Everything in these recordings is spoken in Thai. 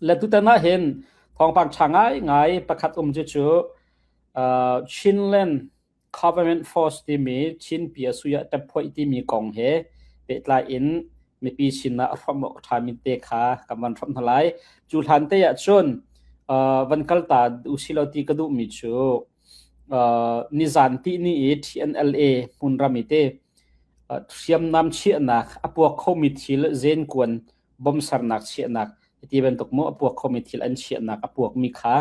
และตุตนะเห็นทองปังชางไงประคัดจูชินเลน government force ที่มีชินเปียสุยะแต่พอยที่มีกองเฮเปตลาอินมีปีชินนะรำอกทามิเตคากำมันรำทลายจูทันเตยชนวันกัลตาอุสิลติกดูมิจูนิจันตินี่ TNLA มุนรามิเตเทียมนำเชียนักอพวกคอมิทิลเจนกวนบอมสารนักเชียนักที่เป็นตกโมอพวกคอมิทิลอันเชียนักอพวกมิขา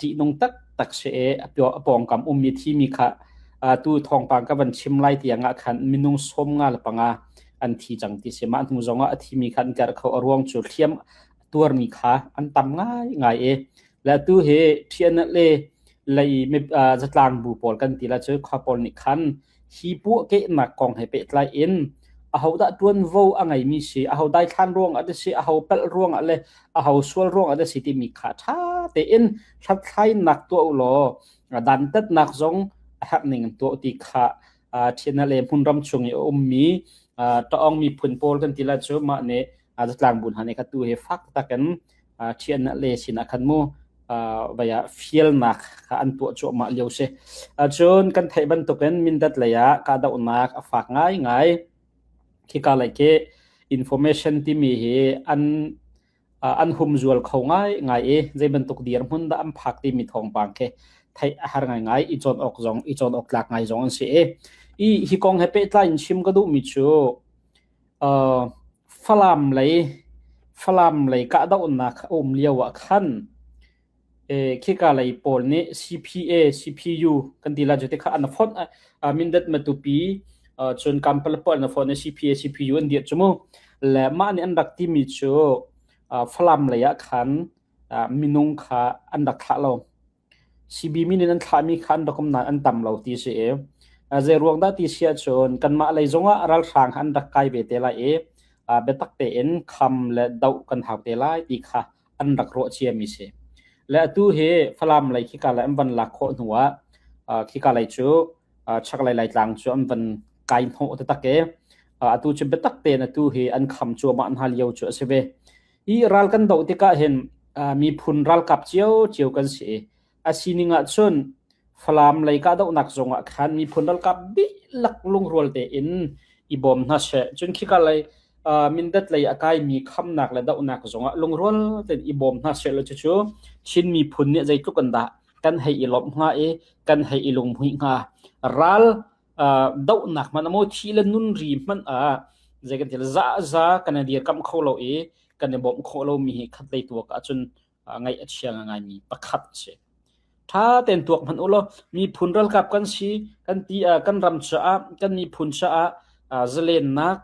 ที่นงตักเชอพวกปองกำมิที่มิขาตูทองปังกับวันชิมไลที่ยังขันมินุงสมงาลปังอันที่จังที่เสมาทุงจงที่มิขันการเขารวงจุดเทียมตัวมิขาอันตำง่ายและตูเฮเทียนเล่เลยไม่จัดลางบูปอลกันทีละเจอข้าปอลนิคันฮีปัวเกะนักกองให้เป็ดไลอินเอาได้ดวนโวอะไรมีสิเอาได้ทันร่วงอะไรสิเอาเปิลร่วงอะไรเอาสวลร่วงอะไรสิที่มีขาท่าแต่อินชัดไทยนักตัวอุโลดันตัดนักจงหักหนึ่งตัวติขาเทียนเลมุนรำชงยมีต้องมีผลปอลกันทีละเจอมาเนี่ยจัดลางบุญหันเอกตัวเฮฟักตะกันเทียนเลสินักขันโมบายฟิลนักอันตัวโจมาเลียวเชจนกันไทยบรรทุกันมินดัดเลยะกาดอุนักฝากง่ายที่กาเลยเกอินโฟเมชันที่มีอันหุ่มจวลเขาง่ายใจบรรทุกเดียร์มุนดาอัมพักที่มีทองบางเคไทยหาง่ายอีจอนออกจงอีจอนออกหลักง่ายจงอันเสียฮิกองเฮเปตไลน์ชิมก็ดูมิจูฟลามเลยกาดอุนักเลียวขันคิดอะไรปอลนี่ CPA CPU กันดีละจุดที่ข้าอันฟอนมินดัดมาตุปีจนกำปลปอลอันฟอน CPA CPU อันเดียดจมูกและมาอันดักที่มีจูฟลามเลยอะขันมินุงขาอันดักขาเรา CB มินอันขามีขันดอกนั้นอันต่ำเราที่เสียเจรวงได้ที่เสียจนกันมาอะไรจงว่ารัลสางอันดักไกเบเตล่าเบตักเตนคำและดาวกันหาเตล่าที่ขาอันดักโรเชียมิเซและตู้เฮฟลามเลยคิดการอันวันหลักคนหัวคิดการเลยจูชักเลยหลังจูอันวันไกด์หัวตะตะเกตู้จะเบตักเตนตู้เฮอันคำจูมาอันฮัลเยวจูเสเบรัลกันดาวที่ก็เห็นมีพุนรัลกับเจียวกันเสียสินิงะชนฟลามเลยก็ดาวนักจงขันมีพุนรัลกับบิลักลุงรัวเตอินอีบอมนัชจนคิดการเลยมินดัดเลยอากายมีคำหนักและดาวนักจงลงรัวเตอีบอมนัชเลยจูชินมีพุนเนี่ยใจทุกันดากันให้อีหลบง่ายกันให้อีลงหุ่ยง่ารัลดาวนักมันโมทีละนุนรีมันใจกันที่ละจ้ากันเดียร์กำโคโลกันเนี่ยบอกโคโลมีขัดเลยตัวกันจนไงเชียงไงมีประคัดเสียถ้าเต็นตัวมันอุโลมีพุนรัลกับกันสีกันตีกันรำจ้ากันมีพุนจ้าเจเลนนัก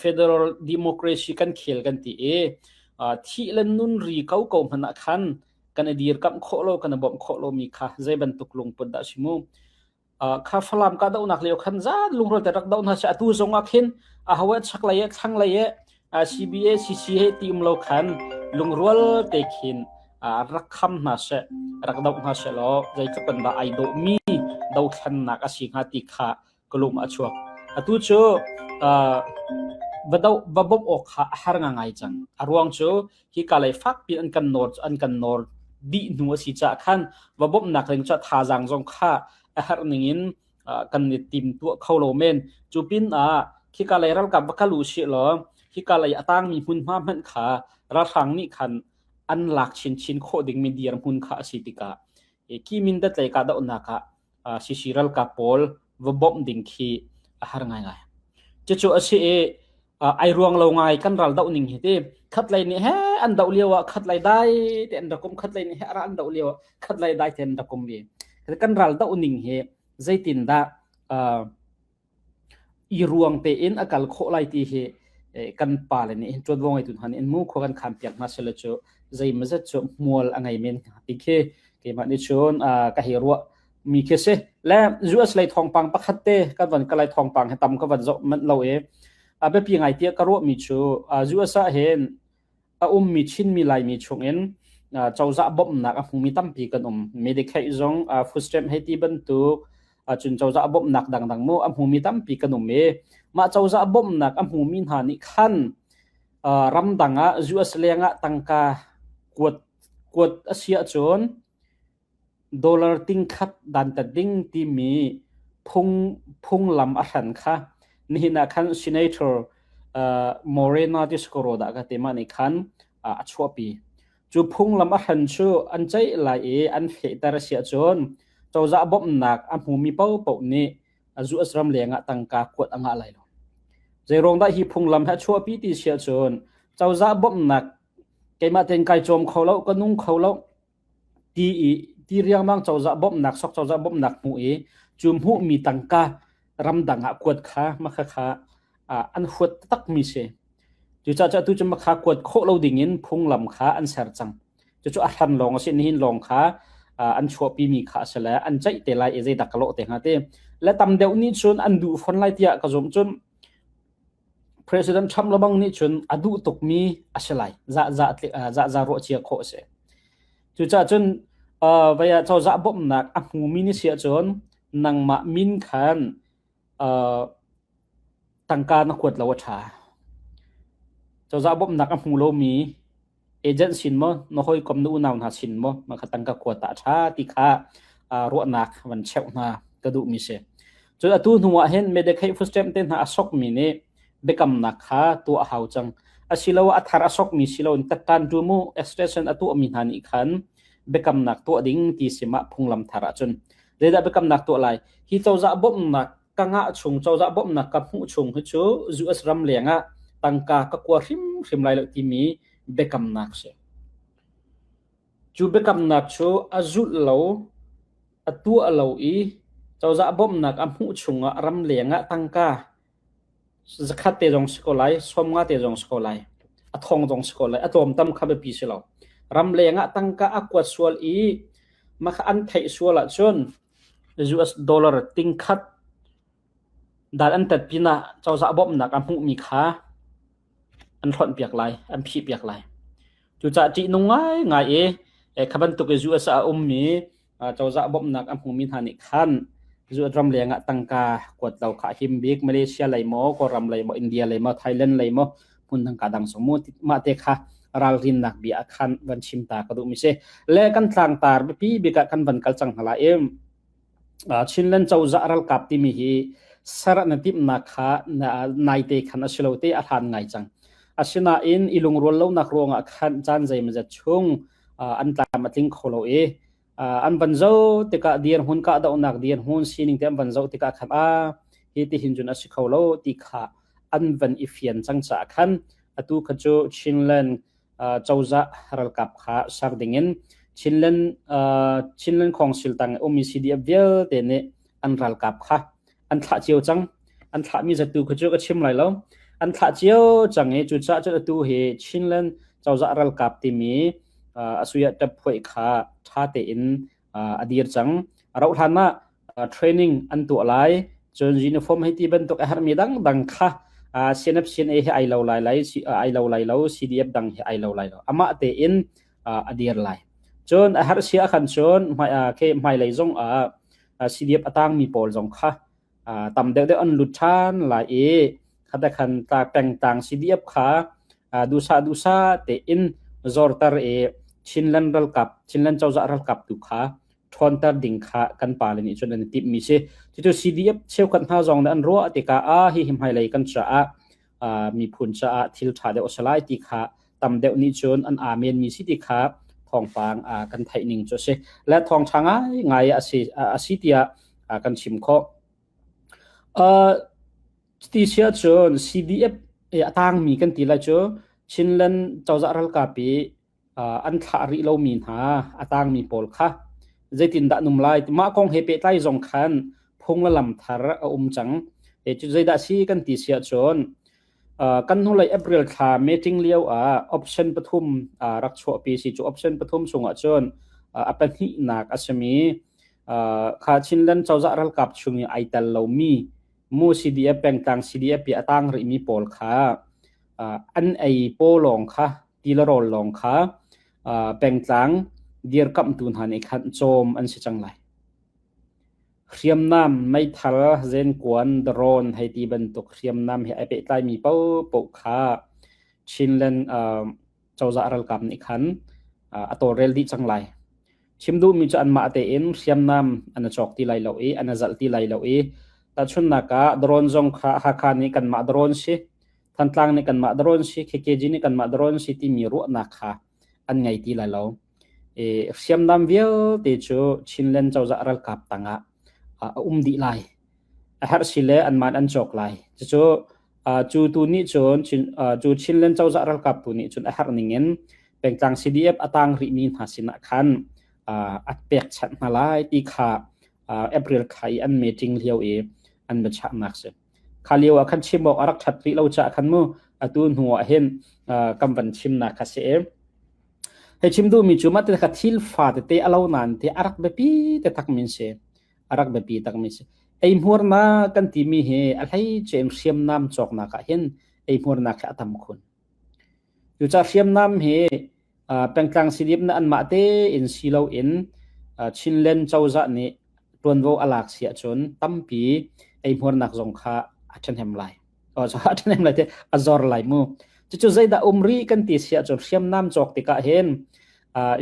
Federal Democracy กันเขียนกันตีที่เล่นนุ่นรีเขามันขันกันเดียร์กับโคโลกันบอกโคโลมีค่ะใจบรรทุกลงปนดาชิมูข้าฟลามก็ดาวนักเลี้ยวขันจ้าลุงเราแต่รักดาวนักจะตู้จงอาคินหัวชักเลยทั้งเลยCBA CCA ทีมเราขันลุงรัวเตคินรักคำน่าเสรักดาวน่าเสล้อใจก็เป็นดาไอโดมีดาวขันนักสิงหาติค่ะกลุ่มอชวกตู้โจบดอกหาง่ายจังอารวงโจที่กาเลยฟักปีอันกันนอร์ดีนัวสิจะขันบดนักเรียนจะท่าจังจงข้าหาหนึ่งกันในทีมตัวเขาโลเมนจูปินที่กาเลยรัลกับบัคลูชิล้อที่กาเลยตั้งมีหุ่นมามันขาระทังนี่ขันอันหลักชินโคดิ่งมีเดียร์หุ่นขาสิติกาที่มินดัดเลยกาดอนนักสิรัลกับพอลบดดิ่งที่หาง่ายจะจู่อาชีไอรวงเราไงกันรัลดาวนิ่งเหตุขัดเลยนี่ฮะอันดาวเลียวขัดเลยได้แต่อันดาวกุมขัดเลยนี่ฮะอันดาวเลียวขัดเลยได้แต่อันดาวกุมบีกันรัลดาวนิ่งเหตุใจตินดาอีรวงเตอินอากาศโคไลตีเหตุกันปาเลยนี่จดวงไอตุนหันอินมูขกันขามเปียกมาเชลโจใจมันจะจมัวอะไรเมนติเคเกี่ยมันนิชนกะเฮรัวมีเคสและยูเอสไลทองปังปักขัดเตกันวันก็ไลทองปังให้ตำกันวันจะมันเราเป็นเพียงไอเดียกระโดดมีชูยูเอสเห็นมีชินมีลายมีชงเอ็นเจ้าจะบ่มนักมีตั้มปีกันไม่ได้แค่จงฟุตสเต็ปให้ที่บรรทุกจนเจ้าจะบ่มนักดังๆโม่มีตั้มปีกันมาเจ้าจะบ่มนักมีหานิขัน ramdanga US lenga tangka kuat asia chon dollar tingkhat dan ta ding ti mi phung lam a than kha ni na khan senator Morena Discoroda ka tema ni khan a chhopi chu phung lam a than chu an chai lai e an fe tar sia chon chawza bom nak a humi pau ni azu asram lenga tangka kuat anga lai lo jerong da hi phung lam ha chhopi ti sia chon chawza bom nak keima ten kai chom kholo kanung kholo ti riang mang chawza bom nak sok chawza bom nak mu e chum hu mi tangka ramdanga kuat kha ma kha an huat tak mi se chu cha tu chum kha kuat kho lo ding in phung lam kha an ser chang chu a than long se ni hin long kha an chhopi mi kha sala an chai te lai e je dakalo te ha te la tam deu ni chun an du phon lai tia ka zom chun President Trump lobang ni chun adu tok mi asalai za ro chia kho se chu cha chun vaya chawza bom nak a mu mi ni sia chon nang ma min khan tangka na kuat lawa tha chawza bom nak a mu lo mi agent sin mo no hoi kom nu naw na sin mo ma khatangka kuat ta tha ti kha ro nak wan cheu na ka du mi se chu atu nuwa hen medical food stamp ten ha asok mi ne bekam nakha tu hau chang asilawa athar asok mi silon tatan tu mu extension atu mi hani khan bekam nak tu ding ti sima phunglam thara chun reda bekam nak tu lai hi chawza bom nak kanga chung chawza bom nak ka mu chung hu chu US ram lenga tangka ka kwa hrim lai lo ti mi bekam nak se chu bekam nak chu azul lo atu alo i chawza bom nak amu chunga ram lenga tangka zakhat te jong skolai somnga te jong skolai athong jong skolai atom tam khabe pi selo ram lenga tangka akwat swal i makha an thai swala chon US dollar tingkhat dan an tat pina chawza bom nak amu mi kha an thon piak lai an phi piak lai chu cha ti ngai e khaban tu ke US a mi chawza bom nak amu mi thani khan zu ram lenga tangka kwat law kha him big Malaysia lai mo ko ram lai mo India lai mo Thailand lai mo pun thang kadang somu ma te kha ral rin nak bi akhan ban chimta ka du mi se le kan tlang tar bi bi ka kan ban kal chang hala em chinlan chawza ral kap ti mi hi sara na tip na kha nai te khan asilo te a than ngai chang asina in ilung rol lo nak ronga khan chan jai ma ja chung an ta matling kholo e an banzo tika dian hun ka da onak dian hun sining tem banzo tika khan hi ti hinjun asikholo ti kha an van ifian chang cha khan atu khachu chinlan chawza ral kap kha sardingen chinlan khong siltang omicd avel te ne an ral kap kha an tha chiao chang an tha mi jatu khachu ka chim lai lo an tha chiao chang e chu cha tu he chinlan chawza ral kap ti mi asuya tap phoi kha tha te in adir chang rau thana training an tu lai chon uniform heti ban tok har mi dang kha senap sen e ai lo lai lo CDF dang he ai lo lai lo ama te in adir lai chon har sia khan chon ke mai lai jong CDF atang mi pol jong kha tam de an luthan la e khada khan ta peng tang CDF kha dusa te in zortar e chinlan chawza ral kap tu kha thontar ding kha kan palani chon an tip mi se chu CDF cheu kan ha jong an ro atika hi him hai lai kan cha mi phun cha thil tha de osalai ti kha tam de ni chon an amen mi si ti kha thong pang kan thai ning cho se la thong changa ngai asitia kan chim kho ti sia chon CDF e atang mi kan ti la cho chinlan chawza ral kapi an tha ri lo min ha atang mi pol kha zaitin da num lai ma kong he pe tai jong khan phung la lam thar chang e chu zaida si kan ti sia chon kan hu lai April kha meeting liao option pathum rak chho pi si chu option pathum chunga chon apan hi nak asami kha chinlan chawza ral kap chungi aital lo mi mu CDF pengtang CDF pi atang ri mi pol kha an ai polong kha tilarol long kha pengtang dir kam tun han e khan chom an si chang lai khriam nam mai thal zen kwan drone hai ti ban tok khriam nam he ape tai mi po kha ชินเลนเจ้าจะรัลกับนี่ขันอตัวเรลดิจังไรชิมดูมีจะอันมาเตอินเสียมน้ำอันจอกที่ไหลเหลาอันจัลที่ไหลเหลาแต่ชุนนักดรอนจงข้าคานี่กันมาดรอนสิทันตางนี่กันมาดรอนสิเคเคจีนี่กันมาดรอนสิที่มีรู้นักข้าอันไงที่ไหลเหลาเสียมน้ำเวียวที่จูชินเลนเจ้าจะรัลกับตั้งดีไหลหาสิเลอันมาอันจอกไหลจูตัวนี้จูชินเลนเจ้าจะรัลกับตัวนี้จุนหาหนึ่งเงินเป็นกลาง CDF ตั้งริมีนหาสินะขันอัดเปียกชัดมาไล่ที่ขาเอพริลไข่อันเมจิงเลียวอันเป็นชัดนักเสียขาเลียวขันชิมบอกอารักชัดริเราจะขันมูตูนหัวเห็นกำบันชิมนักเสียให้ชิมดูมีจุมาแต่ขัดทิลฟาแต่เอาเรานันแต่อารักเบปีแต่ตักมินเสียอารักเบปีตักมินเสียไอ้หัวน่ากันที่มีเหอะไรเจมเสียมน้ำจอกนักเห็นไอ้หัวน่าแค่ทำคนอยู่จากเสียมน้ำเหเป็นกลาง CDF นั้นอันมาเตอินซีเราอินชินเลนเจ้าจะนี่ตัวโวอลักเสียจนตั้มปีไอ้หัวนักจงข้าอัจฉริยะไหลจะอัจฉริยะไหลเตอจอร์ไหลมูจู่ๆใจด่ารีกันตีเสียจนเสียมน้ำจอกติกาเห็น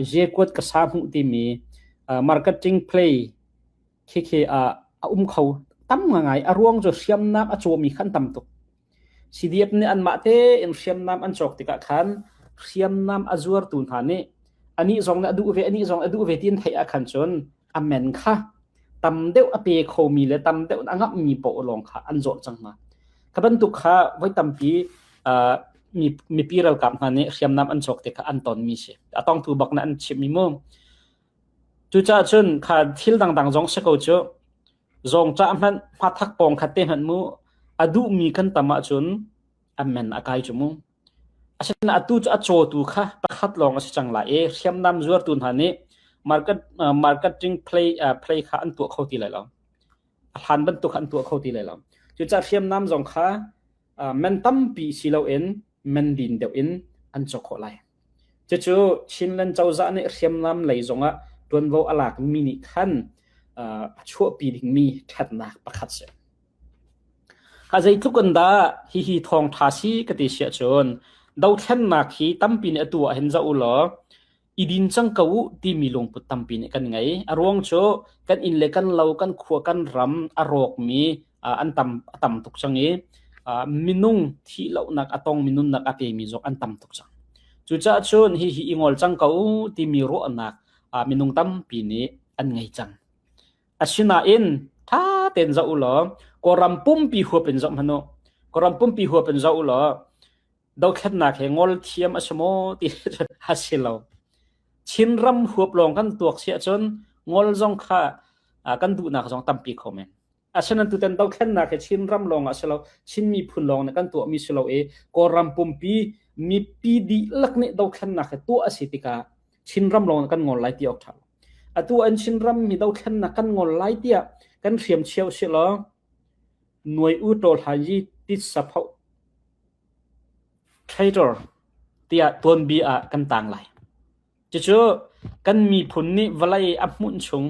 เจ้ากวดกระซาหุ่นที่มีmarketing play เคเขาตั้มง่ายร่วงจนเสียมน้ำโจมีขั้นตั้มตุก CDF นี่อันมาเตอินเสียมน้ำอันจอกติกาขันเสียมน้ำอจวร์ตุนฐานนี่อันนี้จงอดูเวอันนี้จงอดูเวที่ไทยอาคันจนอเมนค่ะตำเดวอเปโคมีเลยตำเดวอังมีโปลงค่ะอันโจจังมาขบันตุกค่ะไว้ตำปีมีปีเรากับนั่นนี่เสียมน้ำอันจอกติกาอันตอนมีเสียต้องถูกบอกนั่นชิมีมุมจุจ้าจนค่ะทิลดังๆจงสกุลจูจงจ้ามันพัดทักปองขัดเตหันมูอดูมีกันตมาจนอเมนอากายจมูอาจารย์อตูจะโจตุค่ะประคัดลองอาจารย์ละเสียมน้ำจวดตุนหันนี่marketing play ค่ะอันตัวเขาตีเลยแล้วหันบรรทุกอันตัวเขาตีเลยแล้วจุดจะเสียมน้ำจงค่ะมันตั้มปีสิเรามันดินเดียวอันจกเขาเลยจู่ๆชินเลนเจ้าจะเนี่ยเสียมน้ำเลยจงตัวโวอลักมินิขันชั่วปีดิ่งมีแค่นักประคัดเสียข้าใจทุกคนด่าฮิทองทาสีกติเสียจนดาวแค่นักฮีตั้มปีนตัวเห็นจะอุลอีดินจังกูที่มีลงปุตตั้มปีนกันไงอารวงโชกันอินเล็กันเล่ากันขัวกันรำอารมณ์มีอันตั้มตุกจังมินุงที่เล่านักอตองมินุนนักอเปมีจกอันตั้มตุกจังจุจ้าชนฮิอิงอลจังกูที่มีรู้นักมินุงตั้มปีนอันไงจังอาชินาอินท่าเต็นจะอุลกรำปุ่มปีหัวเป็นจอมพนุกรำปุ่มปีหัวเป็นจะอุลดาวแค่นักเหงอลเทียมอสโมที่ฮัสซิลาวชินรำหัวปลงกันตัวเสียจนงอลจงข้ากันดูนักจงตั้มปีคอมเมนอาฉะนั้นตัวเต็นดาวแค่นักชินรำลงอาศัยเราชินมีพุ่นลงในกันตัวมีสลาวกรำปุ่มปีมีปีดีลักเนี่ยดาวแค่นักตัวอสิติกาชินรำลงกันงอลไล่ที่ออกทางตัวอันชินรำมีดาวแค่นักกันงอลไล่ที่กันเทียมเชียวเสียแล้วหน่วยอุตโหยีติดสะเพาtrader ที่ตัวบีกันต่างไหลจู่ๆกันมีผลนี้วลัยอับมุนชง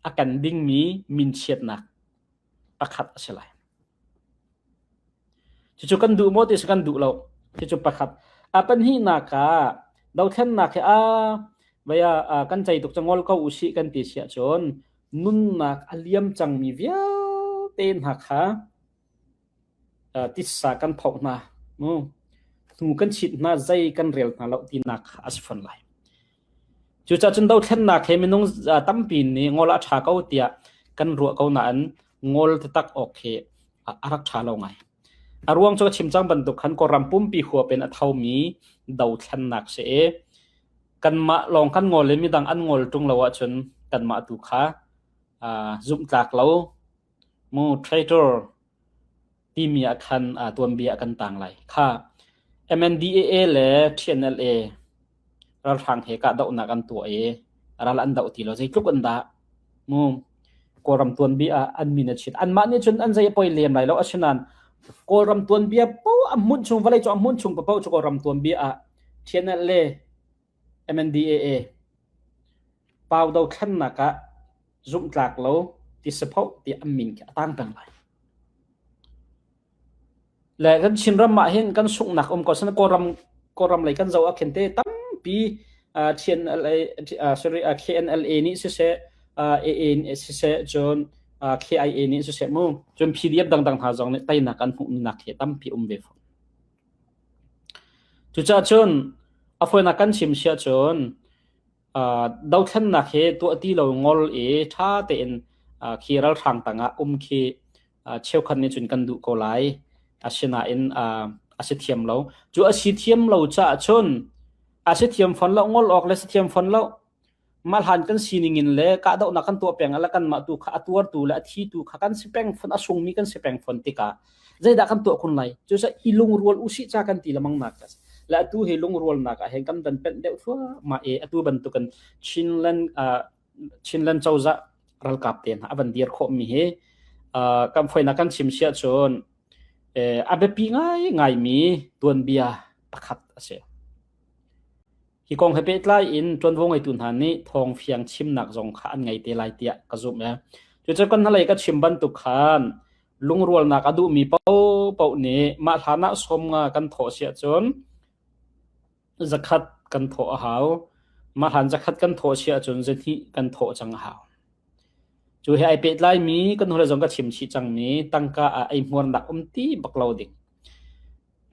อากันดิ้งมีมินเชียดนักประคัดเสียไหลจู่ๆกันดูโมติสกันดูเราจู่ๆประคัดปัญหานักดาวแท่นนักว่ากันใจตุกจังวลเขาอุชิกันติเสียจนนุ่นนักอเลียมจังมีเวียเต้นหักติดสากันพกนาถูกันชิดนาใจกันเรียลนาเราตีนักอัศฟันไหลจู่ๆจนดาวแท่นนักเฮมินงตั้มปีนนี่งอลชาเขาเตียกันรัวเขาหนานงอลตักออกเฮอารักชาเราไงอารวงจะชิมจังบรรทุกขันกรำปุ่มปีหัวเป็นอัฐามีดาวแท่นนักเสกันมาลองกันงอลเลยมีดังอันงอลตรงเราจนกันมาตุขาจุ่มจากเรามูเทรดเดอร์ที่มีอาคันตัวเบียกันต่างไหลค่ะ MNDAA และ TNLA เราทางเหตุการณ์ดาวนักอันตัวเราอันดาวที่เราจะทุกอันดามูกรำตัวเบียอันมีนัดชิดอันมาเนี่ยจนอันใจปล่อยเลี้ยงไหลแล้วฉะนั้นกรำตัวเบียปูอัมมุนชงวันไรจะอัมมุนชงปูจะกรำตัวเบียTNLA MNDAA เป่าดาวขันนักจุ่มจากเราที่สะเพาที่อัมมินตั้งต่างไหล และกันชินรำมาเห็นกันสุกหนักก็สนก็รำเลยกันเจ้าเข็นเตตั้มปีTNL sorry KNLA นี่เสAA นี่เสจนKIA นี่เสมูจน PDF ดังๆหาจงเนี่ยไตนักกันหุนักเหตั้มปีเวฟจุจ้าจนอฟนักกันชิมเชียจนดาวขันนักเหตัวที่เรางอลท่าเต็นคีรัลทางต่างคีเชี่ยวขันนี่จนกันดูโกไลอาชนะอาเทียมเราจูอาเทียมเราจ้าจนอาเทียมฟันเรางอลออกเลยเทียมฟันเรามาหันกันซีนิงินเลยกะดาวนักกันตัวเปียงแล้วกันมาตัวขาตัวตัวและที่ตัวขากันสิเปียงฟันอาส่งมีกันสิเปียงฟันติกาใจดักกันตัวคนไรจูจะอีลุงรัวอุสิจากกันตีละมังนักและตัวเฮลุงรัวนักเห็นกันเป็นเด็กทั่วมาตัวบรรทุกันชินเลนเจ้าจะรัลกับเตียนอันเดียร์ขมีเฮกันไฟนักกันชิมเชียจนอาเบปีง่ายมีตัวเบียประคัดเสียที่กองให้เป็นไล่อินจนวงไอตุนหันนี้ทองเฟียงชิมหนักจงขานไงเตไลเตียกระจุมเนี่ยจุดจะกันอะไรก็ชิมบรรทุกขานลุงรัวนักอดูมีเป้านี้มาฐานะสมกันโถเสียจนจะคัดกันโถหาวมาหันจะคัดกันโถเสียจนจะที่กันโถจังหาวจู่ให้ไอเป็ดไล่มีกันหัวจงก็ชิมชีจังมีตั้งกาไอมวนดักตีบักเราดิ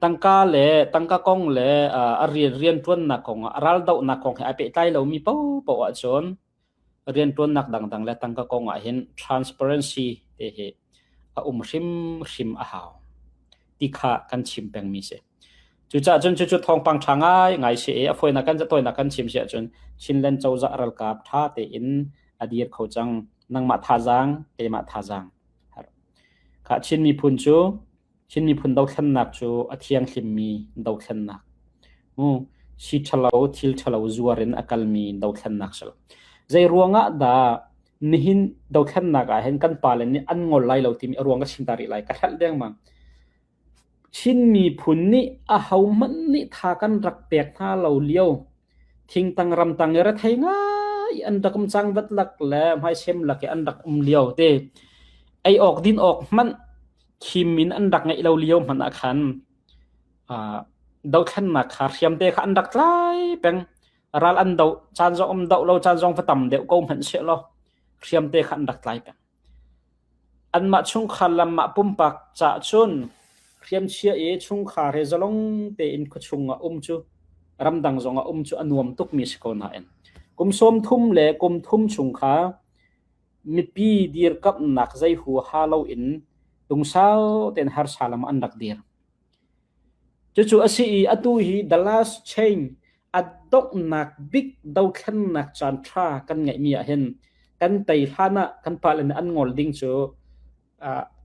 ตั้งกาเล่ตั้งกากงเล่เรียนต้นนักของรัลดาวนักของให้ไอเป็ดไล่เรามีเป้าจนเรียนต้นนักดังๆและตั้งกากงเห็น transparency เฮชิมหาวที่ข้ากันชิมแปงมีเสจู่จะจนจุดทองปังช่างไงเสียฝอยนักกันจะตัวนักกันชิมเสียจนชินเลนเจ้าจะรัลกับท่าเตอินอดีตเขาจังนังมาท่าจังมาท่าจังข้าชินมีพุนจูชินมีพุนดาวขันนักจูอธิยังขิมมีดาวขันนักชีทลาวทิลทลาวจัวรินอักลมีดาวขันนักสลใจรวงดานี่หินดาวขันนักเห็นกันปาเลนี่อันงอลไลเราที่มีรวงก็ชิมตาริไลกันทัดเรื่องมั้งชินมีพุนนี่หาวมันนี่ทากันรักเปียกท่าเราเลี้ยวทิ้งตังรำตังเยอะไทยง่ายอันดักมจังวัดหลักแล้วไม่เชื่อมหลักอันดักเลี้ยวเตไอออกดินออกมันคิมินอันดักไงเราเลี้ยวมันอาคันดาวขันนักขาเทียมเตะอันดักไล่เป็นรัลอันดาวจานจงดาวเราจานจงฟัดต่ำเดี๋ยวก็มันเชื่อเราเทียมเตะอันดักไล่เป็นอันมาช่วงขันลำมาปุ่มปักจะชนเทียมเชื่อช่วงขาเรจลงเตอินก็ช่วงจูรำดังจงจูอันวมตุกมิสโกนาเอ็นกุมส้มทุ่มเล่กุมทุ่มช่วงขามีปีดีร์กับนักใจหัวฮาโลอินตรงเช้าเต็นฮาร์ซาลามอันดักดีร์จู่ๆอาศัยอัตุฮีดัลลัสเชนอัดดอกนักบิ๊กดาวขันนักจันทรากันไงมีเห็นกันไต่ฐานะกันพาเลนอันงอลดิ้งจู่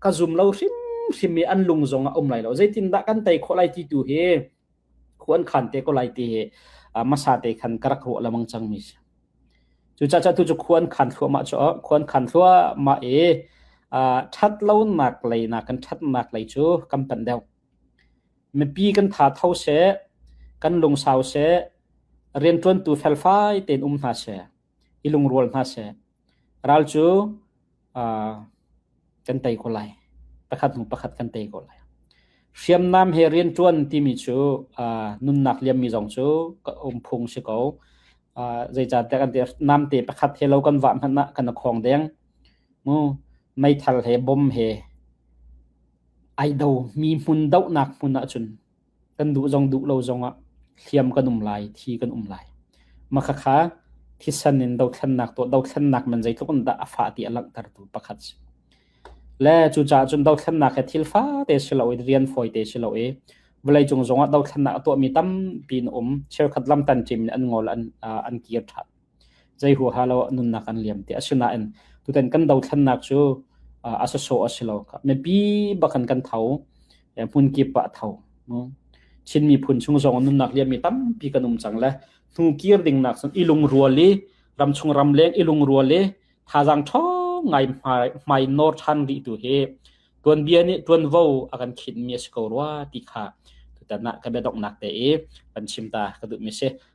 กระซุมเราซิมีอันลุงจงไหลเราใจตินดักกันไต่โคไลตีดูเฮควรขันเตโคไลตีเฮมาซาเตขันกระหัวละมังจังมิสจู่ๆจะจู่ๆควรขันทัวมาจ่อควรขันทัวมาชัดเล่าหนักเลยนะกันชัดหนักเลยจู่กำปั้นเดียวไม่ปีกันถาเท่าเสกันลงสาวเสเรียนจนตัวเฟลไฟเต็นนาเสอีลงรัวนาเสรัลจู่กันเตยก็เลยประคัดประคัดกันเตยก็เลยเสียมน้ำเฮเรียนจนที่มีจู่นุนนักเลี้ยมมีจงจู่ก็พงสิเขาใจจัดแต่กันเตยน้ำเตยประคัดเฮเรากันว่ามันนะกันของแดงไม่ทันเฮบอมเฮไอดาวมีมุนดาวนักมุนอาจุนกันดูจงดูเราจงเทียมกันลายทีกันลายมาค่ะที่สันนินดาวขันนักตัวดาวขันนักมันใจทุกคนด่าฟ้าที่อลังการตัวประคัดและจู่ๆจนดาวขันนักทิลฟ้าเตะเชลเอาเรียนฟอยเตะเชลเอาเวลาจงดาวขันนักตัวมีตั้มปีนเชลขัดลำตันจิมอันงอลอันเกียร์ทัดใจหัวฮาเรานุนนักอันเลี้ยมเตะชนะอันตัวเต็นกันดาวขันนักจู่อาศัยโซ่อาศัยเราครับไม่ปีบักกันเท้าอย่างพุ่นกีบะเท้าชินมีพุ่นช่วงจงนุนนักเลี้ยมมีตั้มปีกันจังเลยทูเกียร์ดิ่งนักสันอีลุงรัวเลยรำชงรำเลี้ยงอีลุงรัวเลยท่าจังท้องไงไม่นอร์ทันดีตัวเฮตัวเบียนี่ตัววัวอาการขินมีสกอร์ว่าติขาแต่นักก็ไม่ต้องนักแต่ปัญชิมตากระดุมิเส